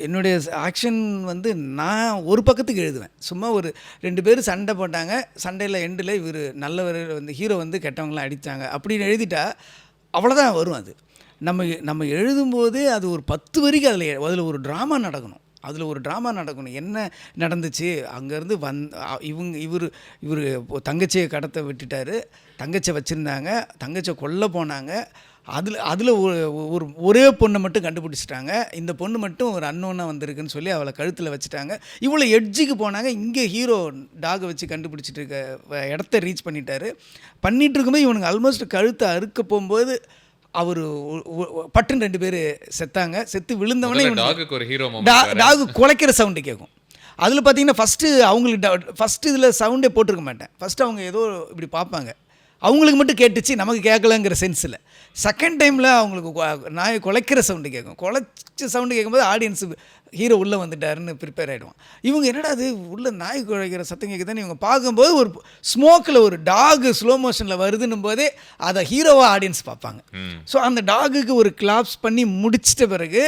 என்னுடைய ஆக்ஷன் வந்து நான் ஒரு பக்கத்துக்கு எழுதுவேன். சும்மா ஒரு 2 பேர் சண்டை போட்டாங்க, சண்டையில் எண்டில் இவர் நல்லவர் வந்து ஹீரோ வந்து கெட்டவங்களாம் அடித்தாங்க அப்படின்னு எழுதிட்டா அவ்வளோதான் வரும். அது நம்ம எழுதும்போதே அது ஒரு 10 வரிக்கு அதில் ஒரு ட்ராமா நடக்கணும். என்ன நடந்துச்சு, அங்கேருந்து இவர் தங்கச்சியை கடத்த விட்டுட்டார், தங்கச்சியை வச்சுருந்தாங்க, தங்கச்சியை கொல்ல போனாங்க. அதில் ஒரே பொண்ணை மட்டும் கண்டுபிடிச்சிட்டாங்க. இந்த பொண்ணு மட்டும் ஒரு அன்னோன்னாக வந்திருக்குன்னு சொல்லி அவளை கழுத்தில் வச்சுட்டாங்க. இவ்வளோ எட்ஜுக்கு போனாங்க. இங்கே ஹீரோ டாகை வச்சு கண்டுபிடிச்சிட்டு இருக்க இடத்த ரீச் பண்ணிட்டாரு. பண்ணிகிட்டு இருக்கும்போது இவனுக்கு ஆல்மோஸ்ட் கழுத்தை அறுக்க போகும்போது அவர் பட்டுன்னு 2 பேர் செத்தாங்க. செத்து விழுந்தவனே டாகு குலைக்கிற சவுண்டு கேட்கும். அதில் பார்த்தீங்கன்னா ஃபஸ்ட்டு இதில் சவுண்டே போட்டிருக்க மாட்டேன். ஃபஸ்ட்டு அவங்க ஏதோ இப்படி பார்ப்பாங்க, அவங்களுக்கு மட்டும் கேட்டுச்சு, நமக்கு கேட்கலங்கிற சென்ஸில். செகண்ட் டைமில் அவங்களுக்கு நாயை குலைக்கிற சவுண்டு கேட்கும். குலைச்ச சவுண்டு கேட்கும்போது ஆடியன்ஸு ஹீரோ உள்ளே வந்துட்டாருன்னு ப்ரிப்பேர் ஆகிடுவான். இவங்க என்னடா அது உள்ளே நாய் குலைக்கிற சத்தம் கேட்குதுன்னு இவங்க பார்க்கும்போது ஒரு ஸ்மோக்கில் ஒரு டாகு ஸ்லோ மோஷனில் வருதுன்னும் போதே அதை ஹீரோவாக ஆடியன்ஸ் பார்ப்பாங்க. ஸோ அந்த டாகுக்கு ஒரு கிளாப்ஸ் பண்ணி முடிச்சிட்ட பிறகு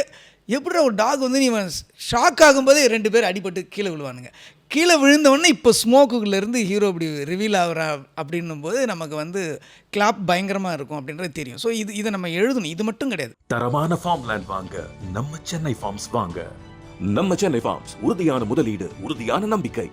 எப்படி ஒரு டாக் வந்து நீ ஷாக் ஆகும்போதே 2 பேர் அடிபட்டு கீழே விழுவானுங்க. கீழே விழுந்தவொடனே இப்போ ஸ்மோக்குலேருந்து ஹீரோ இப்படி ரிவீல் ஆகிறா அப்படின்னும் போது நமக்கு வந்து கிளாப் பயங்கரமாக இருக்கும் அப்படின்றது தெரியும். ஸோ இதை நம்ம எழுதணும். இது மட்டும் கிடையாது. தரமான ஃபார்ம் லேண்ட் வாங்க நம்ம சென்னை ஃபார்ம்ஸ் வாங்க. நம்ம சென்னை ஃபார்ம்ஸ், உறுதியான முதலீடு, உறுதியான நம்பிக்கை.